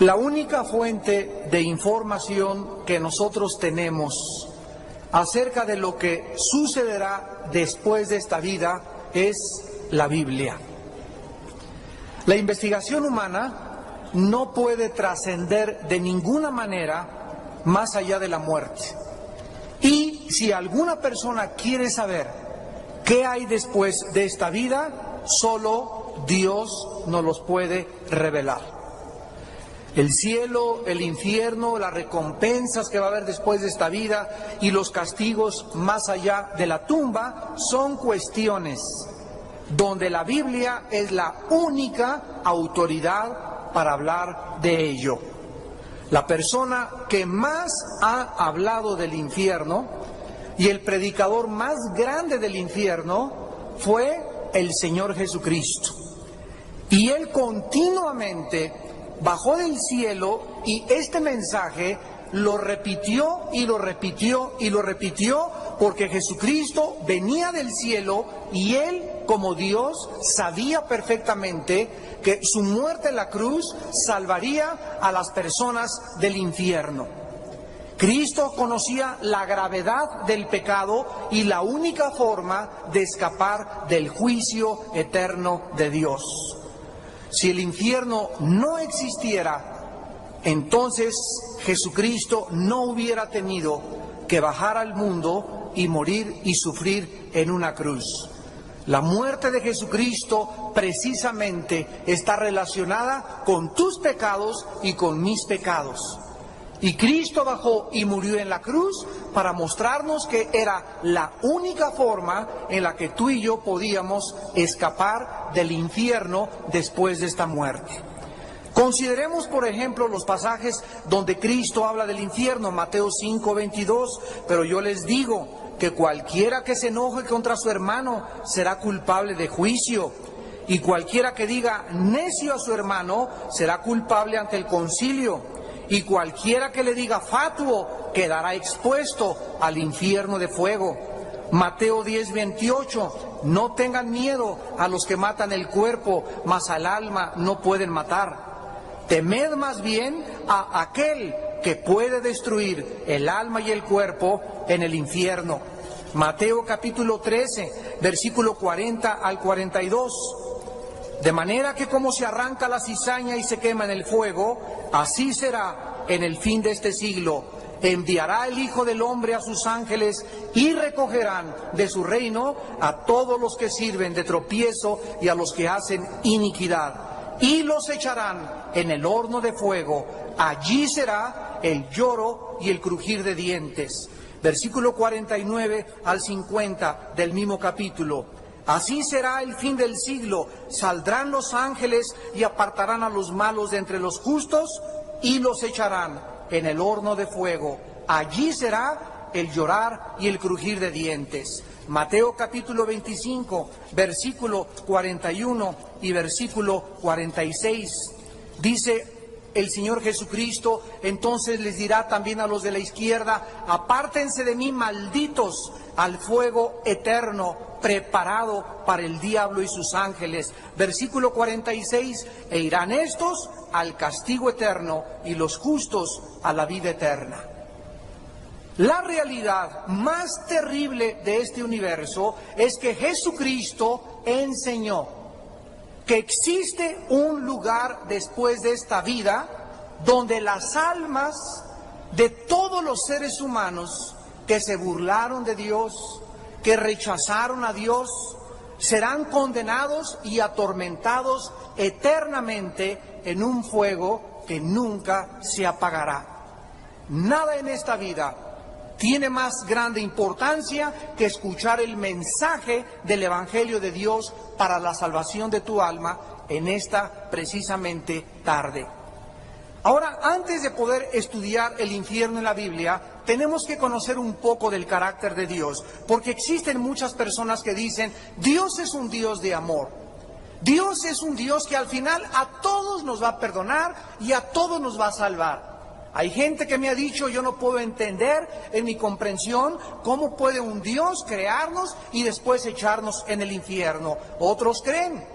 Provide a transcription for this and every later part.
La única fuente de información que nosotros tenemos acerca de lo que sucederá después de esta vida es la Biblia. La investigación humana no puede trascender de ninguna manera más allá de la muerte. Y si alguna persona quiere saber qué hay después de esta vida, solo Dios nos los puede revelar. El cielo, el infierno, las recompensas que va a haber después de esta vida y los castigos más allá de la tumba son cuestiones donde la Biblia es la única autoridad para hablar de ello. La persona que más ha hablado del infierno y el predicador más grande del infierno fue el Señor Jesucristo. Y Él continuamente bajó del cielo y este mensaje lo repitió y lo repitió y lo repitió, porque Jesucristo venía del cielo y Él, como Dios, sabía perfectamente que su muerte en la cruz salvaría a las personas del infierno. Cristo conocía la gravedad del pecado y la única forma de escapar del juicio eterno de Dios. Si el infierno no existiera, entonces Jesucristo no hubiera tenido que bajar al mundo y morir y sufrir en una cruz. La muerte de Jesucristo precisamente está relacionada con tus pecados y con mis pecados. Y Cristo bajó y murió en la cruz para mostrarnos que era la única forma en la que tú y yo podíamos escapar del infierno después de esta muerte. Consideremos, por ejemplo, los pasajes donde Cristo habla del infierno, Mateo 5:22, pero yo les digo que cualquiera que se enoje contra su hermano será culpable de juicio, y cualquiera que diga necio a su hermano será culpable ante el concilio. Y cualquiera que le diga fatuo quedará expuesto al infierno de fuego. Mateo 10:28, no tengan miedo a los que matan el cuerpo, mas al alma no pueden matar. Temed más bien a aquel que puede destruir el alma y el cuerpo en el infierno. Mateo capítulo 13, versículo 40 al 42. De manera que como se arranca la cizaña y se quema en el fuego, así será en el fin de este siglo. Enviará el Hijo del Hombre a sus ángeles y recogerán de su reino a todos los que sirven de tropiezo y a los que hacen iniquidad. Y los echarán en el horno de fuego. Allí será el lloro y el crujir de dientes. Versículo 49 al 50 del mismo capítulo. Así será el fin del siglo, saldrán los ángeles y apartarán a los malos de entre los justos y los echarán en el horno de fuego. Allí será el llorar y el crujir de dientes. Mateo capítulo 25, versículo 41 y versículo 46. Dice el Señor Jesucristo, entonces les dirá también a los de la izquierda, apártense de mí, malditos, al fuego eterno, preparado para el diablo y sus ángeles. Versículo 46, e irán estos al castigo eterno y los justos a la vida eterna. La realidad más terrible de este universo es que Jesucristo enseñó que existe un lugar después de esta vida donde las almas de todos los seres humanos que se burlaron de Dios, que rechazaron a Dios, serán condenados y atormentados eternamente en un fuego que nunca se apagará. Nada en esta vida tiene más grande importancia que escuchar el mensaje del Evangelio de Dios para la salvación de tu alma en esta precisamente tarde. Ahora, antes de poder estudiar el infierno en la Biblia, tenemos que conocer un poco del carácter de Dios, porque existen muchas personas que dicen, Dios es un Dios de amor. Dios es un Dios que al final a todos nos va a perdonar y a todos nos va a salvar. Hay gente que me ha dicho, yo no puedo entender en mi comprensión cómo puede un Dios crearnos y después echarnos en el infierno. Otros creen,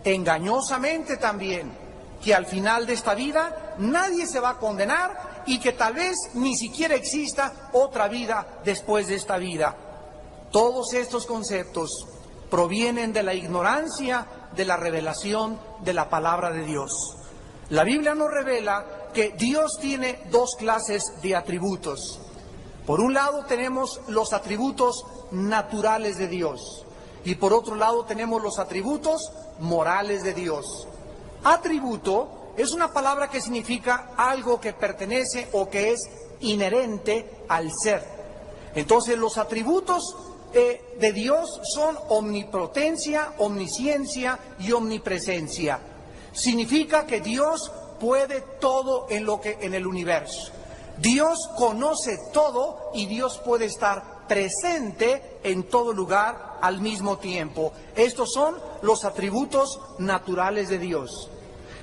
engañosamente también, que al final de esta vida nadie se va a condenar y que tal vez ni siquiera exista otra vida después de esta vida. Todos estos conceptos provienen de la ignorancia de la revelación de la palabra de Dios. La Biblia nos revela que Dios tiene dos clases de atributos. Por un lado tenemos los atributos naturales de Dios y por otro lado tenemos los atributos morales de Dios. Atributo es una palabra que significa algo que pertenece o que es inherente al ser. Entonces los atributos de Dios son omnipotencia, omnisciencia y omnipresencia. Significa que Dios puede todo en el universo. Dios conoce todo y Dios puede estar presente en todo lugar al mismo tiempo. Estos son los atributos naturales de Dios.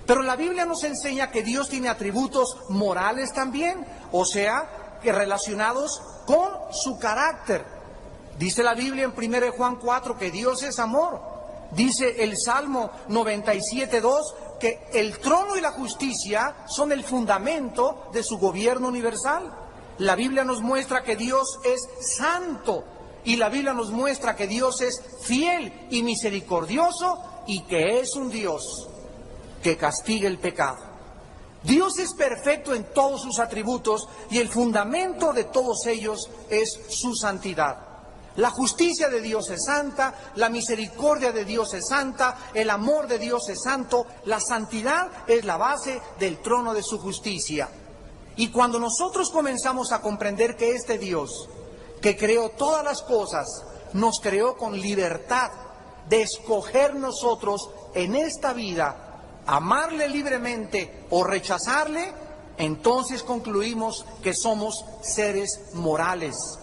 Pero la Biblia nos enseña que Dios tiene atributos morales también, o sea, que relacionados con su carácter. Dice la Biblia en 1 Juan 4 que Dios es amor. Dice el Salmo 97:2 que el trono y la justicia son el fundamento de su gobierno universal. La Biblia nos muestra que Dios es santo y la Biblia nos muestra que Dios es fiel y misericordioso y que es un Dios que castiga el pecado. Dios es perfecto en todos sus atributos y el fundamento de todos ellos es su santidad. La justicia de Dios es santa, la misericordia de Dios es santa, el amor de Dios es santo, la santidad es la base del trono de su justicia. Y cuando nosotros comenzamos a comprender que este Dios, que creó todas las cosas, nos creó con libertad de escoger nosotros en esta vida, amarle libremente o rechazarle, entonces concluimos que somos seres morales.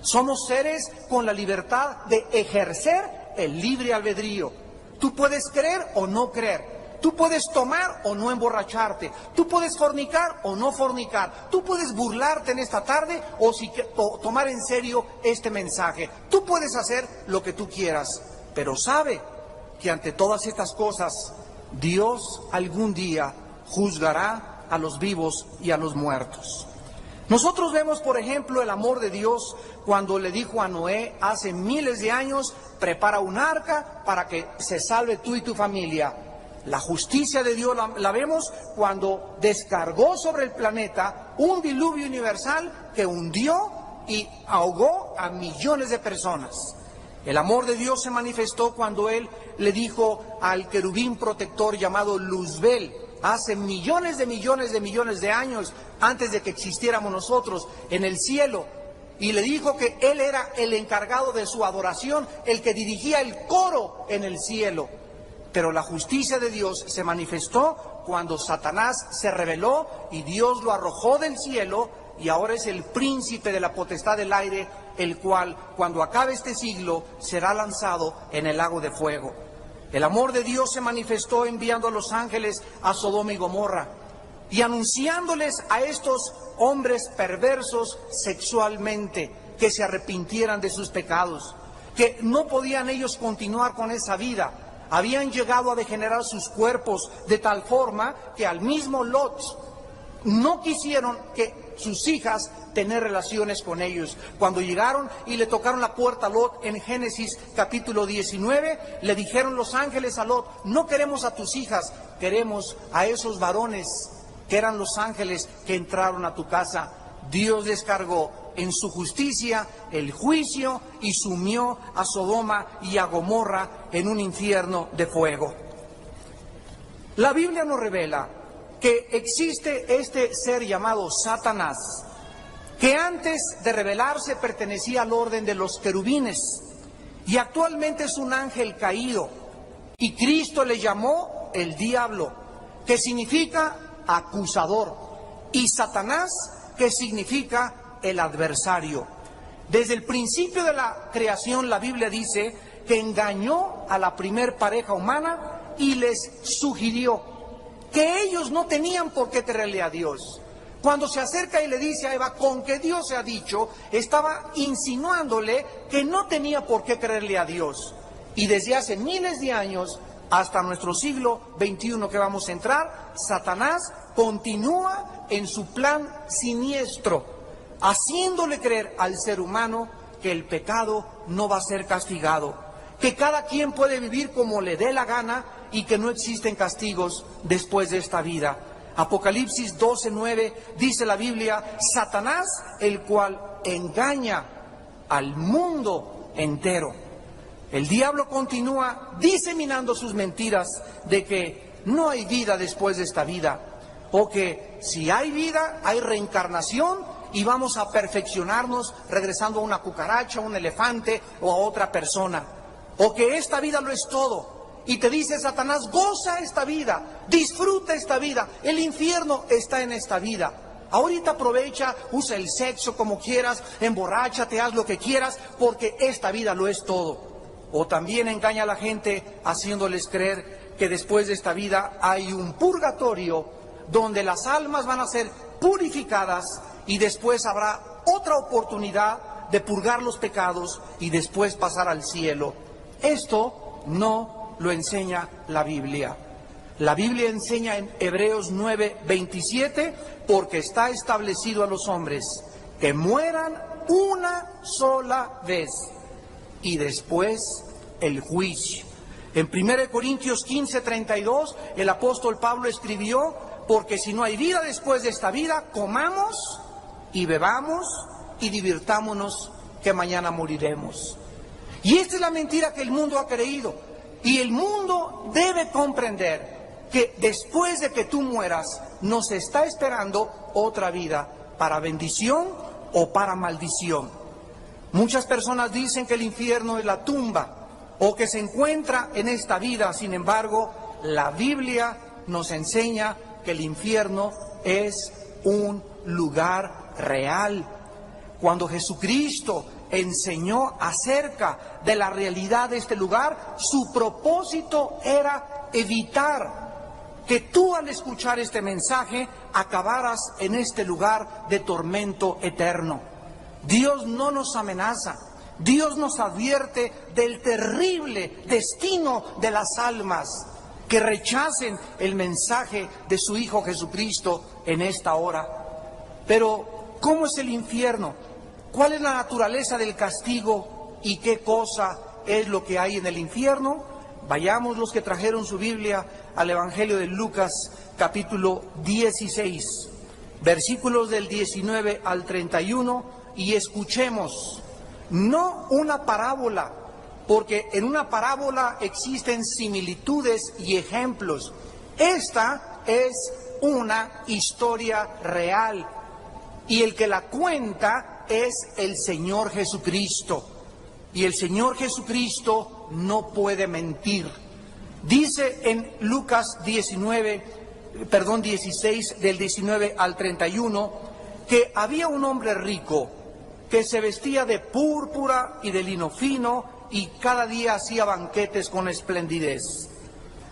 Somos seres con la libertad de ejercer el libre albedrío. Tú puedes creer o no creer. Tú puedes tomar o no emborracharte. Tú puedes fornicar o no fornicar. Tú puedes burlarte en esta tarde o tomar en serio este mensaje. Tú puedes hacer lo que tú quieras. Pero sabe que ante todas estas cosas, Dios algún día juzgará a los vivos y a los muertos. Nosotros vemos, por ejemplo, el amor de Dios cuando le dijo a Noé hace miles de años, prepara un arca para que se salve tú y tu familia. La justicia de Dios la vemos cuando descargó sobre el planeta un diluvio universal que hundió y ahogó a millones de personas. El amor de Dios se manifestó cuando Él le dijo al querubín protector llamado Luzbel, hace millones de años, antes de que existiéramos nosotros, en el cielo, y le dijo que Él era el encargado de su adoración, el que dirigía el coro en el cielo. Pero la justicia de Dios se manifestó cuando Satanás se rebeló y Dios lo arrojó del cielo y ahora es el príncipe de la potestad del aire, el cual, cuando acabe este siglo, será lanzado en el lago de fuego. El amor de Dios se manifestó enviando a los ángeles a Sodoma y Gomorra y anunciándoles a estos hombres perversos sexualmente que se arrepintieran de sus pecados, que no podían ellos continuar con esa vida. Habían llegado a degenerar sus cuerpos de tal forma que al mismo Lot no quisieron que sus hijas tener relaciones con ellos. Cuando llegaron y le tocaron la puerta a Lot en Génesis capítulo 19, le dijeron los ángeles a Lot, no queremos a tus hijas, queremos a esos varones que eran los ángeles que entraron a tu casa. Dios descargó en su justicia el juicio y sumió a Sodoma y a Gomorra en un infierno de fuego. La Biblia nos revela que existe este ser llamado Satanás, que antes de rebelarse pertenecía al orden de los querubines y actualmente es un ángel caído, y Cristo le llamó el diablo, que significa acusador, y Satanás, que significa el adversario. Desde el principio de la creación la Biblia dice que engañó a la primer pareja humana y les sugirió que ellos no tenían por qué creerle a Dios. Cuando se acerca y le dice a Eva, con que Dios se ha dicho, estaba insinuándole que no tenía por qué creerle a Dios. Y desde hace miles de años hasta nuestro siglo XXI que vamos a entrar, Satanás continúa en su plan siniestro, haciéndole creer al ser humano que el pecado no va a ser castigado, que cada quien puede vivir como le dé la gana y que no existen castigos después de esta vida. Apocalipsis 12:9 dice la Biblia: Satanás, el cual engaña al mundo entero. El diablo continúa diseminando sus mentiras de que no hay vida después de esta vida, o que si hay vida, hay reencarnación y vamos a perfeccionarnos regresando a una cucaracha, a un elefante o a otra persona, o que esta vida lo es todo. Y te dice Satanás: goza esta vida, disfruta esta vida, el infierno está en esta vida. Ahorita aprovecha, usa el sexo como quieras, emborráchate, haz lo que quieras, porque esta vida lo es todo. O también engaña a la gente haciéndoles creer que después de esta vida hay un purgatorio donde las almas van a ser purificadas y después habrá otra oportunidad de purgar los pecados y después pasar al cielo. Esto no lo enseña la Biblia. La Biblia enseña en Hebreos 9:27, porque está establecido a los hombres que mueran una sola vez y después el juicio. En 1 Corintios 15:32, el apóstol Pablo escribió: porque si no hay vida después de esta vida, comamos y bebamos y divirtámonos, que mañana moriremos. Y esta es la mentira que el mundo ha creído. Y el mundo debe comprender que después de que tú mueras, nos está esperando otra vida, para bendición o para maldición. Muchas personas dicen que el infierno es la tumba, o que se encuentra en esta vida. Sin embargo, la Biblia nos enseña que el infierno es un lugar real. Cuando Jesucristo enseñó acerca de la realidad de este lugar, su propósito era evitar que tú, al escuchar este mensaje, acabaras en este lugar de tormento eterno. Dios no nos amenaza, Dios nos advierte del terrible destino de las almas que rechacen el mensaje de su Hijo Jesucristo en esta hora. Pero, ¿cómo es el infierno? ¿Cuál es la naturaleza del castigo y qué cosa es lo que hay en el infierno? Vayamos, los que trajeron su Biblia, al Evangelio de Lucas, capítulo 16, versículos del 19 al 31, y escuchemos, no una parábola, porque en una parábola existen similitudes y ejemplos. Esta es una historia real, y el que la cuenta es el Señor Jesucristo. Y el Señor Jesucristo no puede mentir. Dice en Lucas 16, del 19 al 31, que había un hombre rico que se vestía de púrpura y de lino fino y cada día hacía banquetes con esplendidez.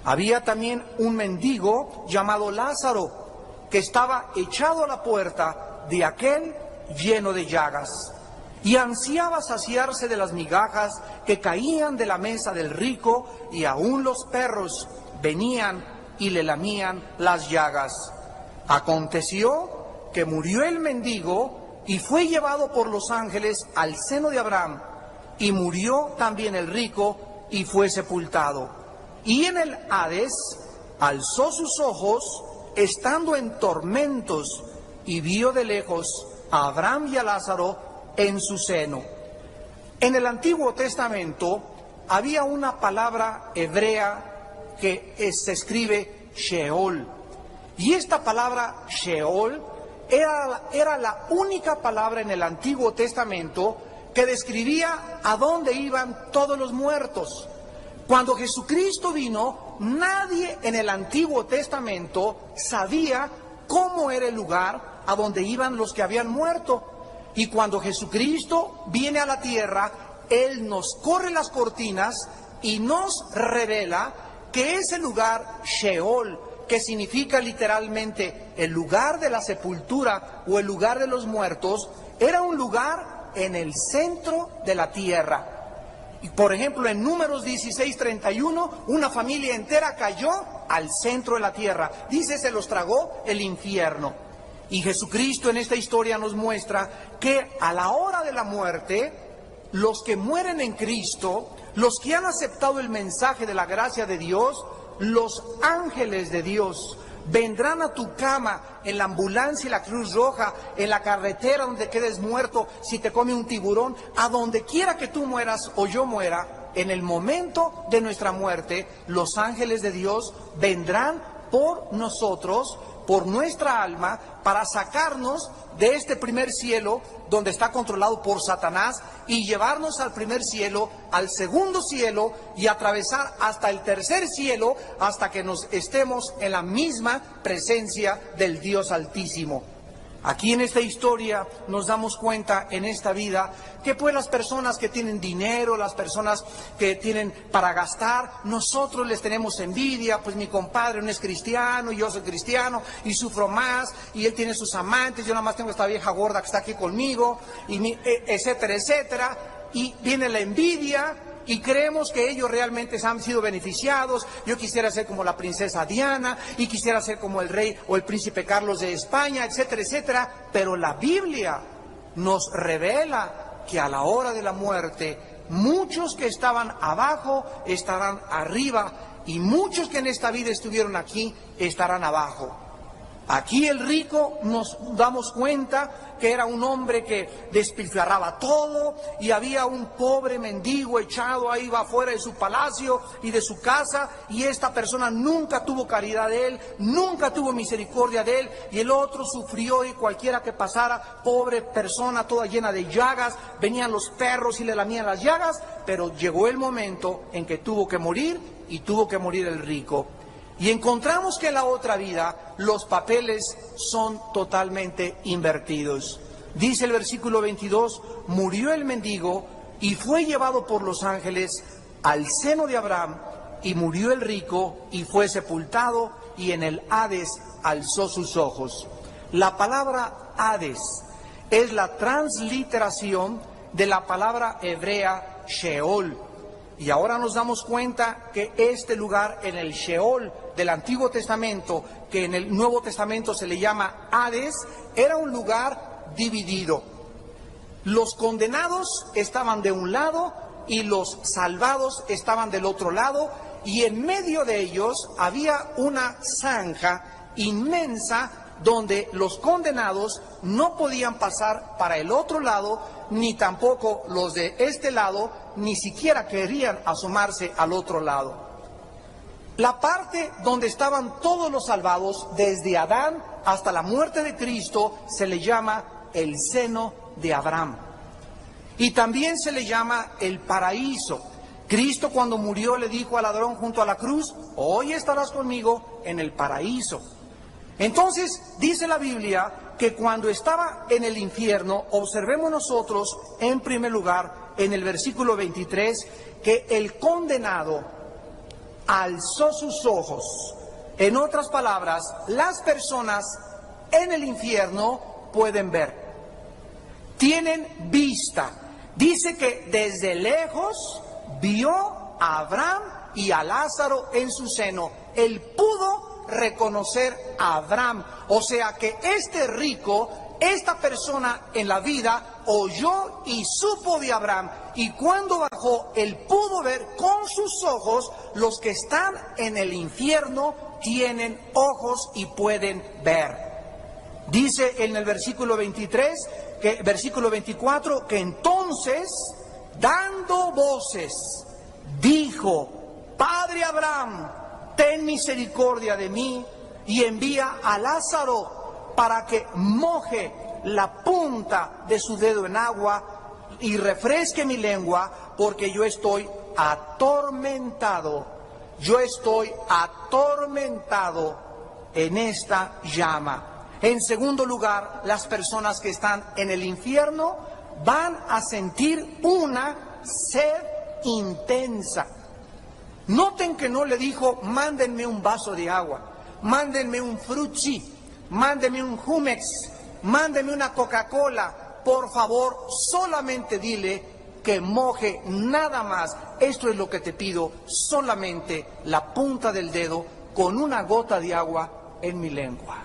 Había también un mendigo llamado Lázaro, que estaba echado a la puerta de aquel lleno de llagas, y ansiaba saciarse de las migajas que caían de la mesa del rico, y aún los perros venían y le lamían las llagas. Aconteció que murió el mendigo y fue llevado por los ángeles al seno de Abraham, y murió también el rico y fue sepultado. Y en el Hades alzó sus ojos, estando en tormentos, y vio de lejos a Abraham y a Lázaro en su seno. En el Antiguo Testamento había una palabra hebrea que se escribe Sheol, y esta palabra Sheol era la única palabra en el Antiguo Testamento que describía a dónde iban todos los muertos. Cuando Jesucristo vino, nadie en el Antiguo Testamento sabía cómo era el lugar a donde iban los que habían muerto. Y cuando Jesucristo viene a la tierra, Él nos corre las cortinas y nos revela que ese lugar Sheol, que significa literalmente el lugar de la sepultura o el lugar de los muertos, era un lugar en el centro de la tierra. Y por ejemplo, en Números 16:31, una familia entera cayó al centro de la tierra. Dice, se los tragó el infierno. Y Jesucristo en esta historia nos muestra que a la hora de la muerte, los que mueren en Cristo, los que han aceptado el mensaje de la gracia de Dios, los ángeles de Dios vendrán a tu cama, en la ambulancia y la Cruz Roja, en la carretera donde quedes muerto, si te come un tiburón, a donde quiera que tú mueras o yo muera, en el momento de nuestra muerte, los ángeles de Dios vendrán por nosotros, por nuestra alma, para sacarnos de este primer cielo donde está controlado por Satanás y llevarnos al primer cielo, al segundo cielo y atravesar hasta el tercer cielo hasta que nos estemos en la misma presencia del Dios Altísimo. Aquí en esta historia nos damos cuenta en esta vida que pues las personas que tienen dinero, las personas que tienen para gastar, nosotros les tenemos envidia, pues mi compadre no es cristiano y yo soy cristiano y sufro más y él tiene sus amantes, yo nada más tengo esta vieja gorda que está aquí conmigo, y etcétera, etcétera, y viene la envidia. Y creemos que ellos realmente han sido beneficiados. Yo quisiera ser como la princesa Diana, y quisiera ser como el rey o el príncipe Carlos de España, etcétera, etcétera. Pero la Biblia nos revela que a la hora de la muerte, muchos que estaban abajo estarán arriba, y muchos que en esta vida estuvieron aquí estarán abajo. Aquí el rico nos damos cuenta que era un hombre que despilfarraba todo, y había un pobre mendigo echado ahí afuera de su palacio y de su casa, y esta persona nunca tuvo caridad de él, nunca tuvo misericordia de él, y el otro sufrió, y cualquiera que pasara, pobre persona toda llena de llagas, venían los perros y le lamían las llagas, pero llegó el momento en que tuvo que morir, y tuvo que morir el rico. Y encontramos que en la otra vida los papeles son totalmente invertidos. Dice el versículo 22, murió el mendigo y fue llevado por los ángeles al seno de Abraham, y murió el rico y fue sepultado, y en el Hades alzó sus ojos. La palabra Hades es la transliteración de la palabra hebrea Sheol. Y ahora nos damos cuenta que este lugar en el Sheol del Antiguo Testamento, que en el Nuevo Testamento se le llama Hades, era un lugar dividido. Los condenados estaban de un lado y los salvados estaban del otro lado, y en medio de ellos había una zanja inmensa donde los condenados no podían pasar para el otro lado, ni tampoco los de este lado, ni siquiera querían asomarse al otro lado. La parte donde estaban todos los salvados, desde Adán hasta la muerte de Cristo, se le llama el seno de Abraham. Y también se le llama el paraíso. Cristo, cuando murió, le dijo al ladrón junto a la cruz, hoy estarás conmigo en el paraíso. Entonces, dice la Biblia que cuando estaba en el infierno, observemos nosotros, en primer lugar, en el versículo 23, que el condenado alzó sus ojos. En otras palabras, las personas en el infierno pueden ver, tienen vista. Dice que desde lejos vio a Abraham y a Lázaro en su seno. Él pudo reconocer a Abraham. O sea que este rico, esta persona en la vida, oyó y supo de Abraham, y cuando bajó, él pudo ver con sus ojos. Los que están en el infierno tienen ojos y pueden ver. Dice en el versículo 24, que entonces, dando voces, dijo, Padre Abraham, ten misericordia de mí y envía a Lázaro para que moje la punta de su dedo en agua y refresque mi lengua, porque yo estoy atormentado. Yo estoy atormentado en esta llama. En segundo lugar, las personas que están en el infierno van a sentir una sed intensa. Noten que no le dijo, mándenme un vaso de agua, mándenme un frutzi, mándenme un Jumex, mándenme una Coca-Cola. Por favor, solamente dile, que moje nada más. Esto es lo que te pido, solamente la punta del dedo con una gota de agua en mi lengua.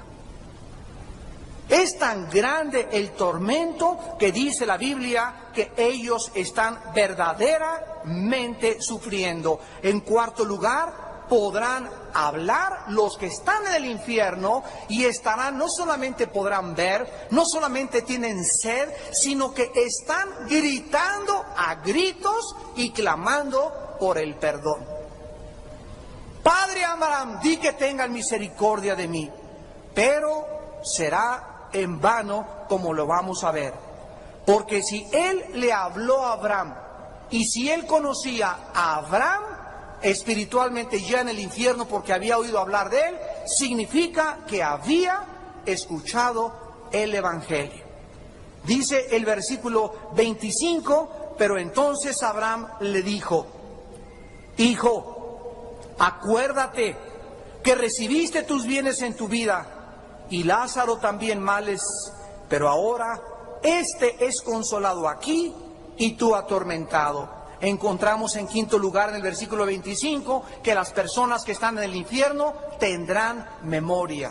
Es tan grande el tormento que dice la Biblia que ellos están verdaderamente sufriendo. En cuarto lugar, podrán hablar los que están en el infierno y estarán, no solamente podrán ver, no solamente tienen sed, sino que están gritando a gritos y clamando por el perdón. Padre Abraham, di que tengan misericordia de mí, pero será en vano, como lo vamos a ver. Porque si él le habló a Abraham y si él conocía a Abraham espiritualmente ya en el infierno porque había oído hablar de él, significa que había escuchado el Evangelio. Dice el versículo 25, pero entonces Abraham le dijo: Hijo, acuérdate que recibiste tus bienes en tu vida y Lázaro también males, pero ahora este es consolado aquí y tú atormentado. Encontramos en quinto lugar en el versículo 25 que las personas que están en el infierno tendrán memoria.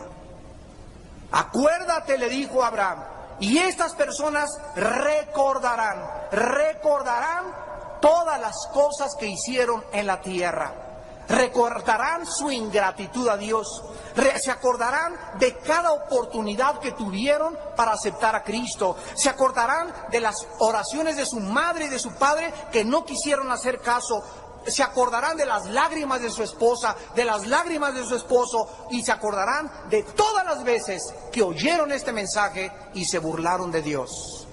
Acuérdate, le dijo Abraham, y estas personas recordarán todas las cosas que hicieron en la tierra. Recordarán su ingratitud a Dios, se acordarán de cada oportunidad que tuvieron para aceptar a Cristo, se acordarán de las oraciones de su madre y de su padre que no quisieron hacer caso, se acordarán de las lágrimas de su esposa, de las lágrimas de su esposo, y se acordarán de todas las veces que oyeron este mensaje y se burlaron de Dios.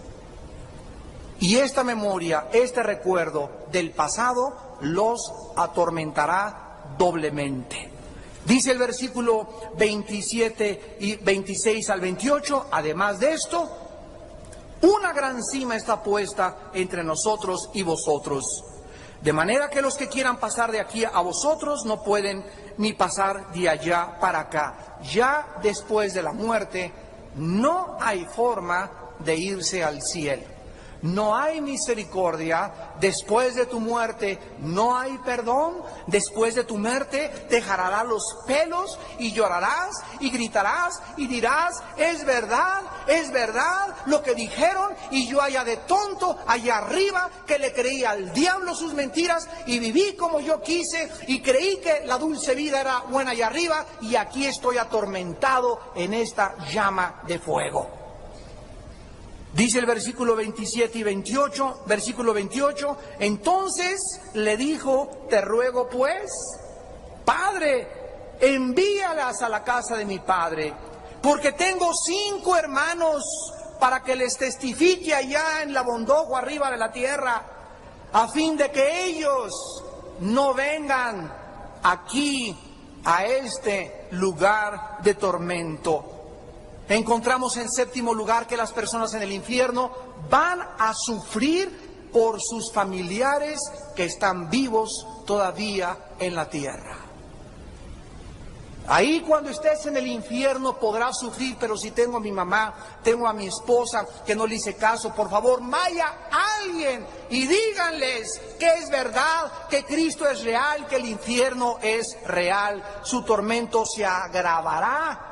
Y esta memoria, este recuerdo del pasado los atormentará doblemente. Dice el versículo 27 y 26 al 28, además de esto, una gran cima está puesta entre nosotros y vosotros, de manera que los que quieran pasar de aquí a vosotros no pueden ni pasar de allá para acá. Ya después de la muerte no hay forma de irse al cielo. No hay misericordia, después de tu muerte no hay perdón, después de tu muerte te jalará los pelos y llorarás y gritarás y dirás: es verdad lo que dijeron, y yo allá de tonto, allá arriba, que le creí al diablo sus mentiras y viví como yo quise y creí que la dulce vida era buena allá arriba, y aquí estoy atormentado en esta llama de fuego. Dice el versículo 27 y 28, versículo 28, entonces le dijo: te ruego pues, Padre, envíalas a la casa de mi padre, porque tengo 5 hermanos, para que les testifique allá en la bondojo arriba de la tierra, a fin de que ellos no vengan aquí a este lugar de tormento. Encontramos en séptimo lugar que las personas en el infierno van a sufrir por sus familiares que están vivos todavía en la tierra. Ahí cuando estés en el infierno podrás sufrir: pero si tengo a mi mamá, tengo a mi esposa que no le hice caso, por favor vaya alguien y díganles que es verdad, que Cristo es real, que el infierno es real. Su tormento se agravará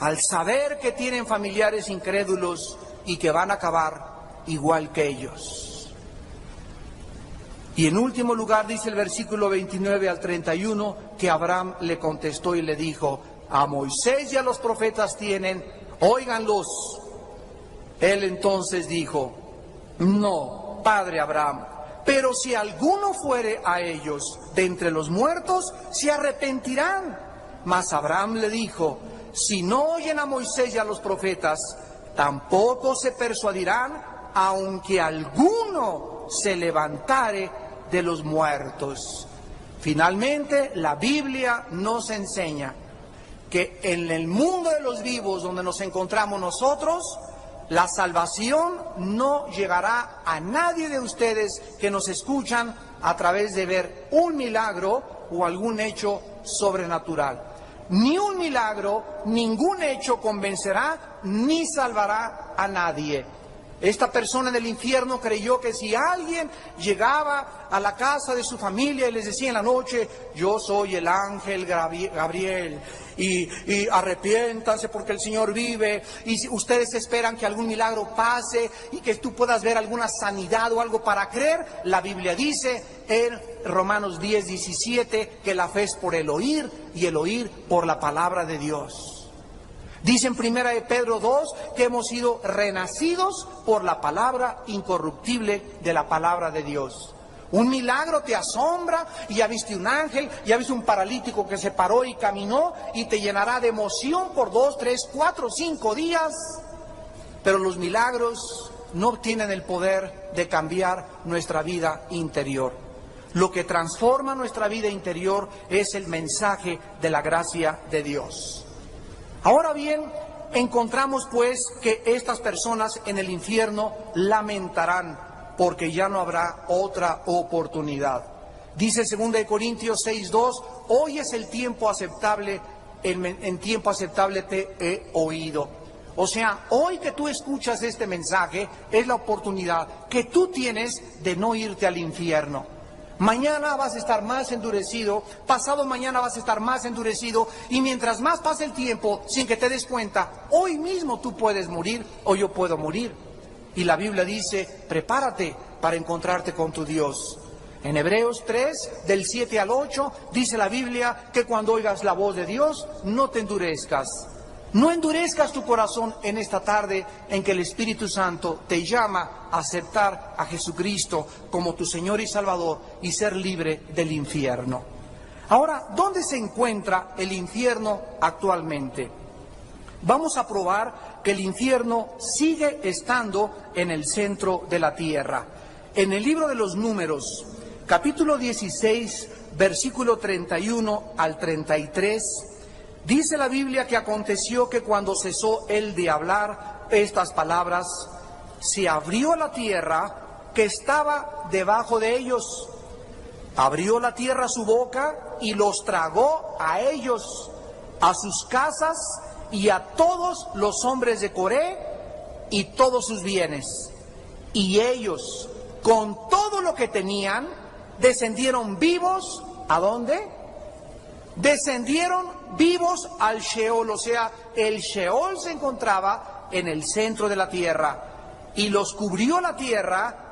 al saber que tienen familiares incrédulos y que van a acabar igual que ellos. Y en último lugar dice el versículo 29 al 31 que Abraham le contestó y le dijo: a Moisés y a los profetas tienen, óiganlos. Él entonces dijo: no, padre Abraham, pero si alguno fuere a ellos de entre los muertos, se arrepentirán. Mas Abraham le dijo: si no oyen a Moisés y a los profetas, tampoco se persuadirán, aunque alguno se levantare de los muertos. Finalmente, la Biblia nos enseña que en el mundo de los vivos, donde nos encontramos nosotros, la salvación no llegará a nadie de ustedes que nos escuchan a través de ver un milagro o algún hecho sobrenatural. Ni un milagro, ningún hecho convencerá ni salvará a nadie. Esta persona en el infierno creyó que si alguien llegaba a la casa de su familia y les decía en la noche, yo soy el ángel Gabriel, y arrepiéntanse porque el Señor vive, y si ustedes esperan que algún milagro pase y que tú puedas ver alguna sanidad o algo para creer, la Biblia dice en Romanos 10:17 que la fe es por el oír y el oír por la palabra de Dios. Dice en 1 de Pedro 2 que hemos sido renacidos por la palabra incorruptible de la palabra de Dios. Un milagro te asombra y ya viste un ángel, ya viste un paralítico que se paró y caminó y te llenará de emoción por 2, 3, 4, 5 días. Pero los milagros no tienen el poder de cambiar nuestra vida interior. Lo que transforma nuestra vida interior es el mensaje de la gracia de Dios. Ahora bien, encontramos pues que estas personas en el infierno lamentarán porque ya no habrá otra oportunidad. Dice 2 Corintios 6:2, hoy es el tiempo aceptable, en tiempo aceptable te he oído. O sea, hoy que tú escuchas este mensaje es la oportunidad que tú tienes de no irte al infierno. Mañana vas a estar más endurecido, pasado mañana vas a estar más endurecido, y mientras más pase el tiempo, sin que te des cuenta, hoy mismo tú puedes morir o yo puedo morir. Y la Biblia dice, prepárate para encontrarte con tu Dios. En Hebreos 3, del 7 al 8, dice la Biblia que cuando oigas la voz de Dios, no te endurezcas. No endurezcas tu corazón en esta tarde en que el Espíritu Santo te llama a aceptar a Jesucristo como tu Señor y Salvador y ser libre del infierno. Ahora, ¿dónde se encuentra el infierno actualmente? Vamos a probar que el infierno sigue estando en el centro de la tierra. En el libro de los Números, capítulo 16, versículo 31 al 33, dice la Biblia que aconteció que cuando cesó él de hablar estas palabras, se abrió la tierra que estaba debajo de ellos. Abrió la tierra su boca y los tragó a ellos, a sus casas y a todos los hombres de Coré y todos sus bienes. Y ellos, con todo lo que tenían, descendieron vivos, ¿a dónde? Descendieron vivos al Sheol, o sea, el Sheol se encontraba en el centro de la tierra, y los cubrió la tierra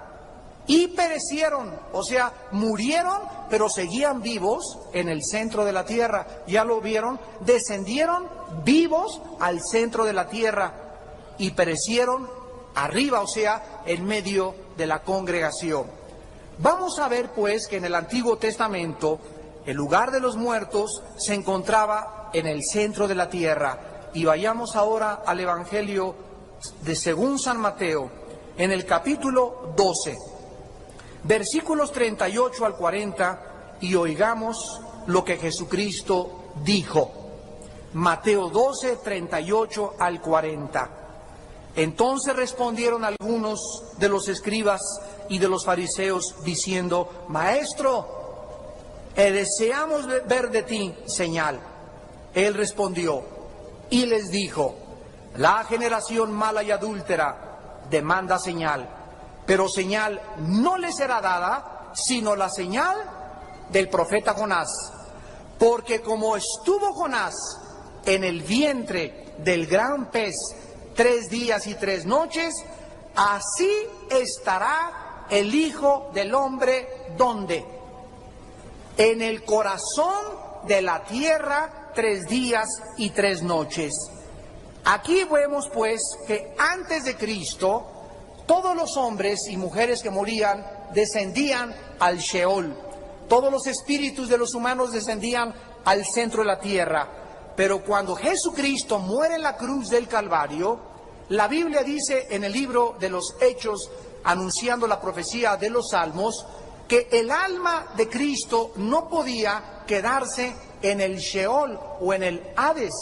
y perecieron, o sea, murieron, pero seguían vivos en el centro de la tierra. Ya lo vieron, descendieron vivos al centro de la tierra y perecieron arriba, o sea, en medio de la congregación. Vamos a ver pues que en el Antiguo Testamento el lugar de los muertos se encontraba en el centro de la tierra. Y vayamos ahora al Evangelio de según San Mateo, en el capítulo 12, versículos 38 al 40, y oigamos lo que Jesucristo dijo. Mateo 12, 38 al 40. Entonces respondieron algunos de los escribas y de los fariseos, diciendo, Maestro, deseamos ver de ti señal. Él respondió y les dijo, la generación mala y adúltera demanda señal, pero señal no le será dada, sino la señal del profeta Jonás. Porque como estuvo Jonás en el vientre del gran pez 3 días y 3 noches, así estará el Hijo del Hombre, ¿dónde? En el corazón de la tierra 3 días y 3 noches. Aquí vemos pues que antes de Cristo, todos los hombres y mujeres que morían descendían al Sheol. Todos los espíritus de los humanos descendían al centro de la tierra. Pero cuando Jesucristo muere en la cruz del Calvario, la Biblia dice en el libro de los Hechos, anunciando la profecía de los Salmos, que el alma de Cristo no podía quedarse en el Sheol o en el Hades,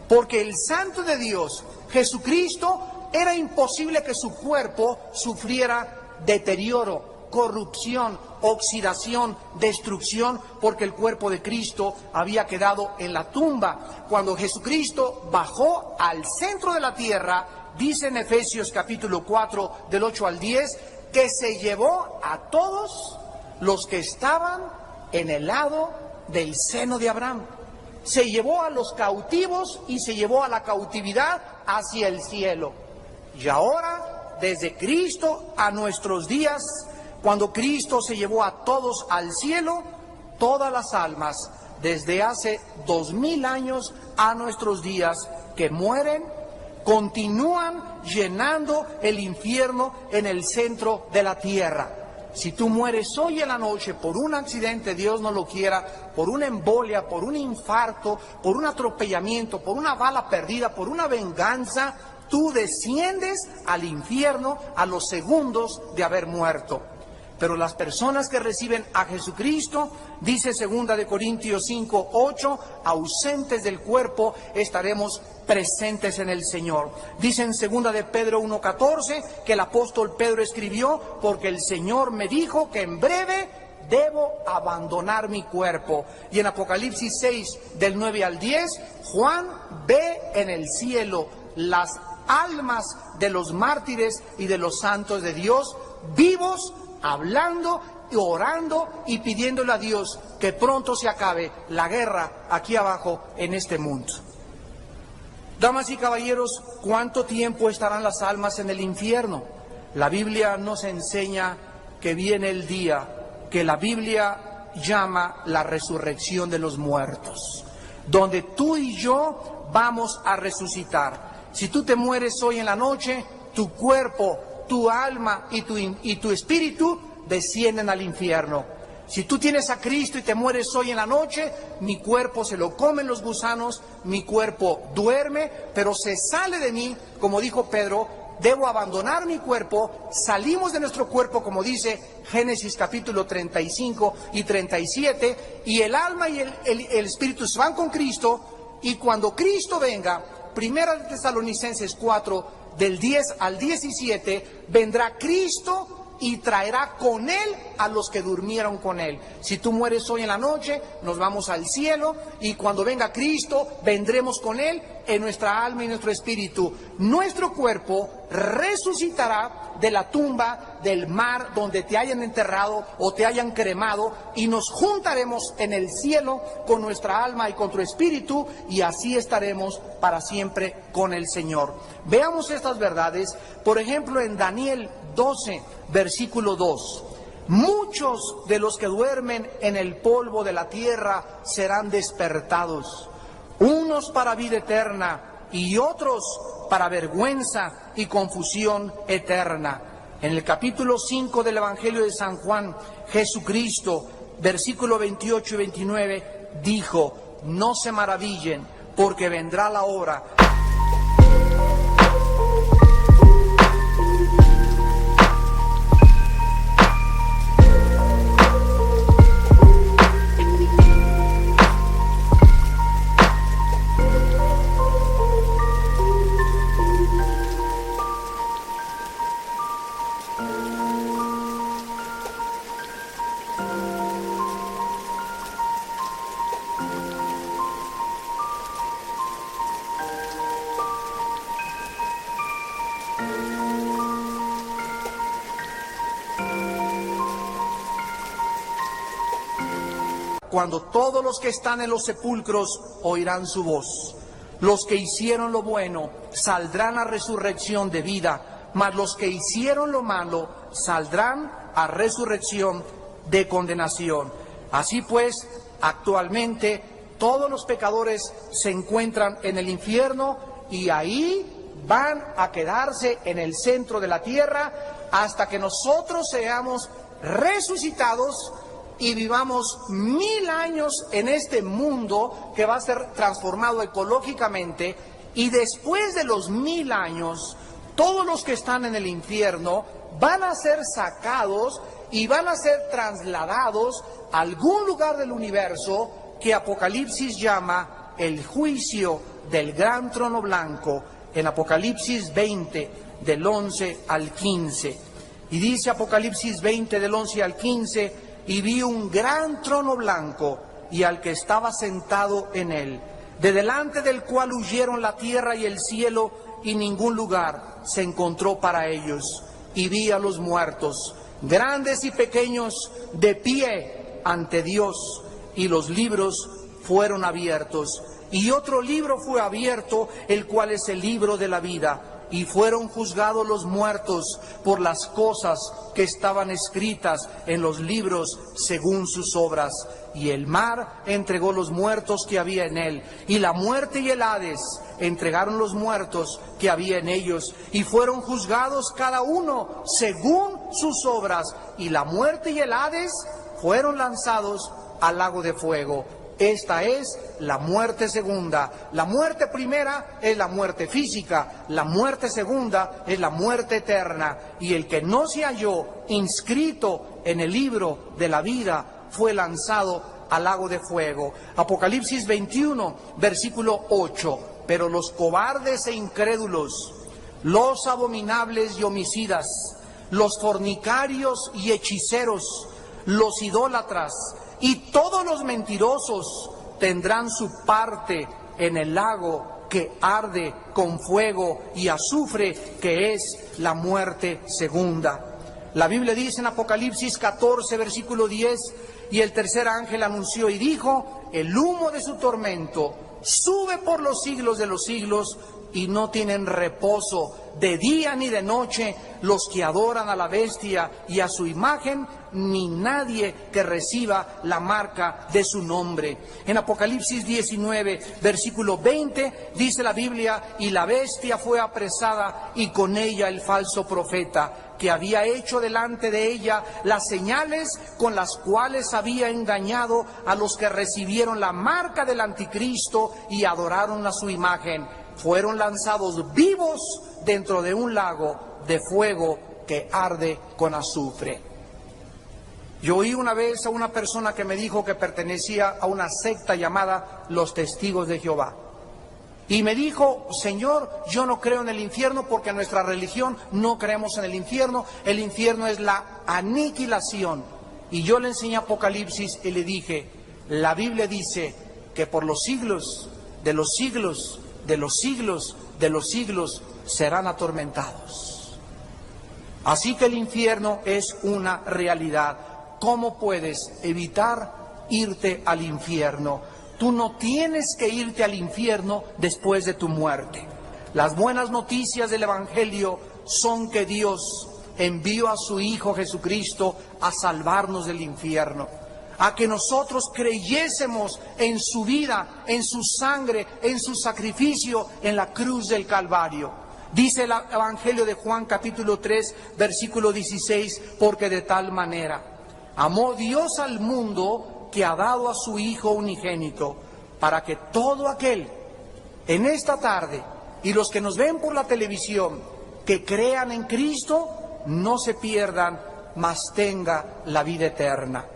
porque el Santo de Dios, Jesucristo, era imposible que su cuerpo sufriera deterioro, corrupción, oxidación, destrucción, porque el cuerpo de Cristo había quedado en la tumba. Cuando Jesucristo bajó al centro de la tierra, dice en Efesios capítulo 4 del 8 al 10 que se llevó a todos los que estaban en el lado del seno de Abraham. Se llevó a los cautivos y se llevó a la cautividad hacia el cielo. Y ahora, desde Cristo a nuestros días, cuando Cristo se llevó a todos al cielo, todas las almas, desde hace 2000 años a nuestros días, que mueren, continúan llenando el infierno en el centro de la tierra. Si tú mueres hoy en la noche por un accidente, Dios no lo quiera, por una embolia, por un infarto, por un atropellamiento, por una bala perdida, por una venganza, tú desciendes al infierno a los segundos de haber muerto. Pero las personas que reciben a Jesucristo, dice 2 Corintios 5, 8, ausentes del cuerpo, estaremos presentes en el Señor. Dice en 2 Pedro 1, 14, que el apóstol Pedro escribió, porque el Señor me dijo que en breve debo abandonar mi cuerpo. Y en Apocalipsis 6, del 9 al 10, Juan ve en el cielo las almas de los mártires y de los santos de Dios, vivos, hablando y orando y pidiéndole a Dios que pronto se acabe la guerra aquí abajo en este mundo. Damas y caballeros, ¿cuánto tiempo estarán las almas en el infierno? La Biblia nos enseña que viene el día que la Biblia llama la resurrección de los muertos, donde tú y yo vamos a resucitar. Si tú te mueres hoy en la noche, tu cuerpo, tu alma y tu espíritu descienden al infierno. Si tú tienes a Cristo y te mueres hoy en la noche, mi cuerpo se lo comen los gusanos, mi cuerpo duerme, pero se sale de mí, como dijo Pedro, debo abandonar mi cuerpo, salimos de nuestro cuerpo, como dice Génesis capítulo 35 y 37, y el alma y el espíritu se van con Cristo, y cuando Cristo venga, 1 Tesalonicenses 4, del 10 al 17, vendrá Cristo y traerá con Él a los que durmieron con Él. Si tú mueres hoy en la noche, nos vamos al cielo, y cuando venga Cristo, vendremos con Él en nuestra alma y nuestro espíritu. Nuestro cuerpo resucitará de la tumba, del mar, donde te hayan enterrado o te hayan cremado, y nos juntaremos en el cielo con nuestra alma y con tu espíritu, y así estaremos para siempre con el Señor. Veamos estas verdades, por ejemplo, en Daniel 12, versículo 2. Muchos de los que duermen en el polvo de la tierra serán despertados, unos para vida eterna y otros para vergüenza y confusión eterna. En el capítulo 5 del Evangelio de San Juan, Jesucristo, versículo 28 y 29, dijo: no se maravillen, porque vendrá la hora. Cuando todos los que están en los sepulcros oirán su voz. Los que hicieron lo bueno saldrán a resurrección de vida, mas los que hicieron lo malo saldrán a resurrección de condenación. Así pues, actualmente todos los pecadores se encuentran en el infierno, y ahí van a quedarse en el centro de la tierra hasta que nosotros seamos resucitados y vivamos 1000 años en este mundo que va a ser transformado ecológicamente, y después de los 1000 años, todos los que están en el infierno van a ser sacados y van a ser trasladados a algún lugar del universo que Apocalipsis llama el juicio del gran trono blanco, en Apocalipsis 20, del 11 al 15. Y dice Apocalipsis 20, del 11 al 15, y vi un gran trono blanco y al que estaba sentado en él. de delante del cual huyeron la tierra y el cielo, y ningún lugar se encontró para ellos. Y vi a los muertos, grandes y pequeños, de pie ante Dios, y los libros fueron abiertos. Y otro libro fue abierto, el cual es el libro de la vida. Y fueron juzgados los muertos por las cosas que estaban escritas en los libros según sus obras. Y el mar entregó los muertos que había en él, y la muerte y el Hades entregaron los muertos que había en ellos, y fueron juzgados cada uno según sus obras, y la muerte y el Hades fueron lanzados al lago de fuego. Esta es la muerte segunda. La muerte primera es la muerte física, la muerte segunda es la muerte eterna. Y el que no se halló inscrito en el libro de la vida fue lanzado al lago de fuego. Apocalipsis 21, versículo 8. Pero los cobardes e incrédulos, los abominables y homicidas, los fornicarios y hechiceros, los idólatras y todos los mentirosos tendrán su parte en el lago que arde con fuego y azufre, que es la muerte segunda. La Biblia dice en Apocalipsis 14, versículo 10, y el tercer ángel anunció y dijo: el humo de su tormento sube por los siglos de los siglos, y no tienen reposo de día ni de noche los que adoran a la bestia y a su imagen, ni nadie que reciba la marca de su nombre. En Apocalipsis 19, versículo 20, dice la Biblia: y la bestia fue apresada, y con ella el falso profeta, que había hecho delante de ella las señales con las cuales había engañado a los que recibieron la marca del anticristo y adoraron a su imagen. Fueron lanzados vivos dentro de un lago de fuego que arde con azufre. Yo oí una vez a una persona que me dijo que pertenecía a una secta llamada los Testigos de Jehová. Y me dijo: Señor, yo no creo en el infierno porque en nuestra religión no creemos en el infierno es la aniquilación. Y yo le enseñé Apocalipsis y le dije: la Biblia dice que por los siglos de los siglos de los siglos de los siglos serán atormentados. Así que el infierno es una realidad. ¿Cómo puedes evitar irte al infierno? Tú no tienes que irte al infierno después de tu muerte. Las buenas noticias del Evangelio son que Dios envió a su Hijo Jesucristo a salvarnos del infierno, a que nosotros creyésemos en su vida, en su sangre, en su sacrificio en la cruz del Calvario. Dice el Evangelio de Juan capítulo 3, versículo 16, porque de tal manera amó Dios al mundo que ha dado a su Hijo unigénito, para que todo aquel en esta tarde y los que nos ven por la televisión que crean en Cristo no se pierdan, mas tenga la vida eterna.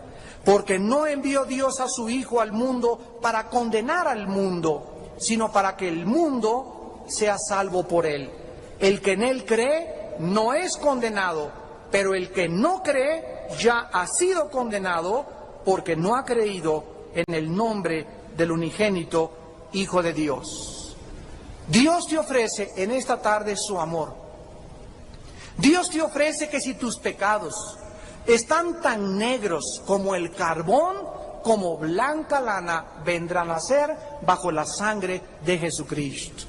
Porque no envió Dios a su Hijo al mundo para condenar al mundo, sino para que el mundo sea salvo por él. El que en él cree no es condenado, pero el que no cree ya ha sido condenado porque no ha creído en el nombre del unigénito Hijo de Dios. Dios te ofrece en esta tarde su amor. Dios te ofrece que si tus pecados están tan negros como el carbón, como blanca lana, vendrán a ser bajo la sangre de Jesucristo.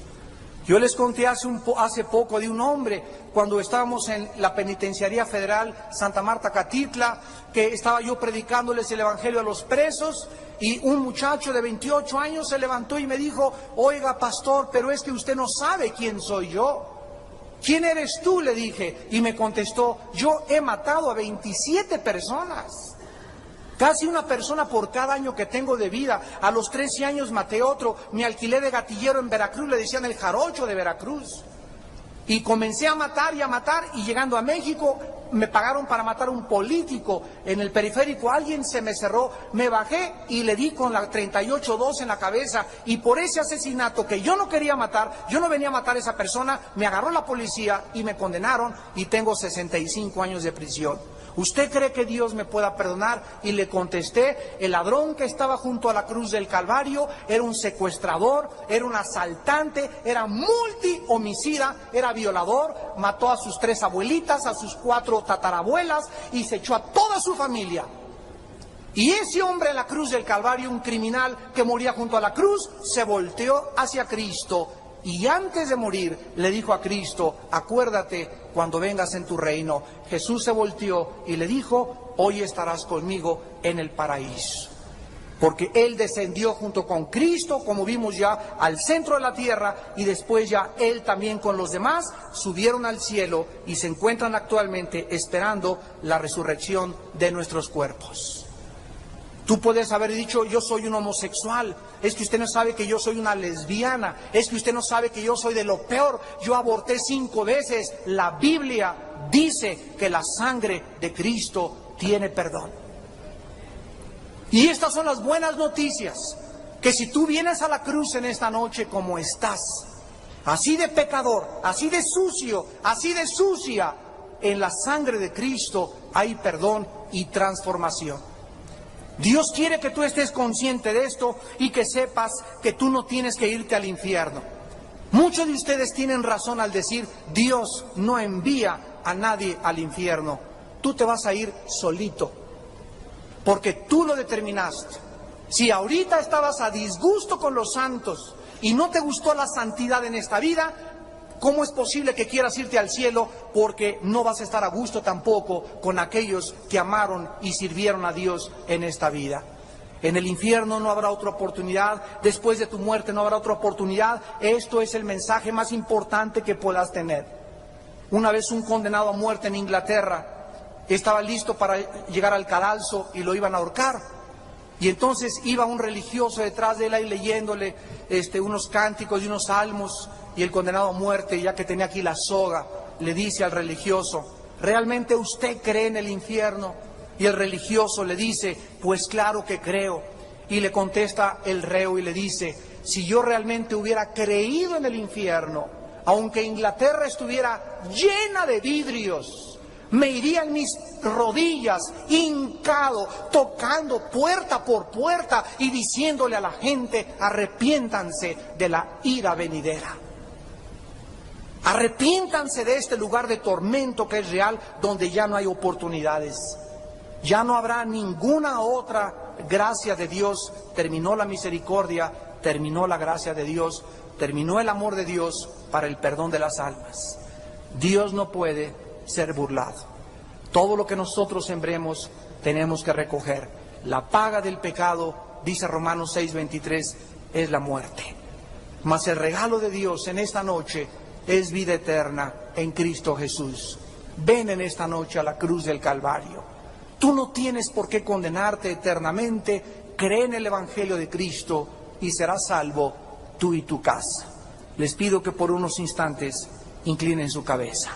Yo les conté hace poco de un hombre, cuando estábamos en la Penitenciaría Federal Santa Marta Catitla, que estaba yo predicándoles el Evangelio a los presos, y un muchacho de 28 años se levantó y me dijo: oiga, pastor, pero es que usted no sabe quién soy yo. ¿Quién eres tú?, le dije, y me contestó: yo he matado a 27 personas, casi una persona por cada año que tengo de vida. A los 13 años maté otro, me alquilé de gatillero en Veracruz, le decían el jarocho de Veracruz. Y comencé a matar, y llegando a México me pagaron para matar a un político en el periférico. Alguien se me cerró, me bajé y le di con la 38-2 en la cabeza. Y por ese asesinato que yo no quería matar, yo no venía a matar a esa persona, me agarró la policía y me condenaron y tengo 65 años de prisión. ¿usted cree que Dios me pueda perdonar? Y le contesté, el ladrón que estaba junto a la cruz del Calvario era un secuestrador, era un asaltante, era multihomicida, era violador, mató a sus 3 abuelitas, a sus 4 tatarabuelas y se echó a toda su familia. Y ese hombre en la cruz del Calvario, un criminal que moría junto a la cruz, se volteó hacia Cristo y antes de morir le dijo a Cristo, acuérdate cuando vengas en tu reino. Jesús se volteó y le dijo, hoy estarás conmigo en el paraíso. Porque Él descendió junto con Cristo, como vimos ya, al centro de la tierra, y después ya Él también con los demás subieron al cielo y se encuentran actualmente esperando la resurrección de nuestros cuerpos. Tú puedes haber dicho, yo soy un homosexual, es que usted no sabe que yo soy una lesbiana, es que usted no sabe que yo soy de lo peor, yo aborté 5 veces. La Biblia dice que la sangre de Cristo tiene perdón. Y estas son las buenas noticias, que si tú vienes a la cruz en esta noche como estás, así de pecador, así de sucio, así de sucia, en la sangre de Cristo hay perdón y transformación. Dios quiere que tú estés consciente de esto y que sepas que tú no tienes que irte al infierno. Muchos de ustedes tienen razón al decir, Dios no envía a nadie al infierno. Tú te vas a ir solito, porque tú lo determinaste. Si ahorita estabas a disgusto con los santos y no te gustó la santidad en esta vida, ¿cómo es posible que quieras irte al cielo? Porque no vas a estar a gusto tampoco con aquellos que amaron y sirvieron a Dios en esta vida. En el infierno no habrá otra oportunidad, después de tu muerte no habrá otra oportunidad. Esto es el mensaje más importante que puedas tener. Una vez un condenado a muerte en Inglaterra estaba listo para llegar al cadalso y lo iban a ahorcar. Y entonces iba un religioso detrás de él ahí leyéndole unos cánticos y unos salmos. Y el condenado a muerte, ya que tenía aquí la soga, le dice al religioso, ¿realmente usted cree en el infierno? Y el religioso le dice, pues claro que creo. Y le contesta el reo y le dice, si yo realmente hubiera creído en el infierno, aunque Inglaterra estuviera llena de vidrios, me iría en mis rodillas, hincado, tocando puerta por puerta y diciéndole a la gente, arrepiéntanse de la ira venidera. Arrepiéntanse de este lugar de tormento que es real, donde ya no hay oportunidades. Ya no habrá ninguna otra gracia de Dios. Terminó la misericordia, terminó la gracia de Dios, terminó el amor de Dios para el perdón de las almas. Dios no puede ser burlado. Todo lo que nosotros sembremos tenemos que recoger. La paga del pecado, dice Romanos 6:23, es la muerte. Mas el regalo de Dios en esta noche es vida eterna en Cristo Jesús. Ven en esta noche a la cruz del Calvario. Tú no tienes por qué condenarte eternamente. Cree en el Evangelio de Cristo y serás salvo tú y tu casa. Les pido que por unos instantes inclinen su cabeza.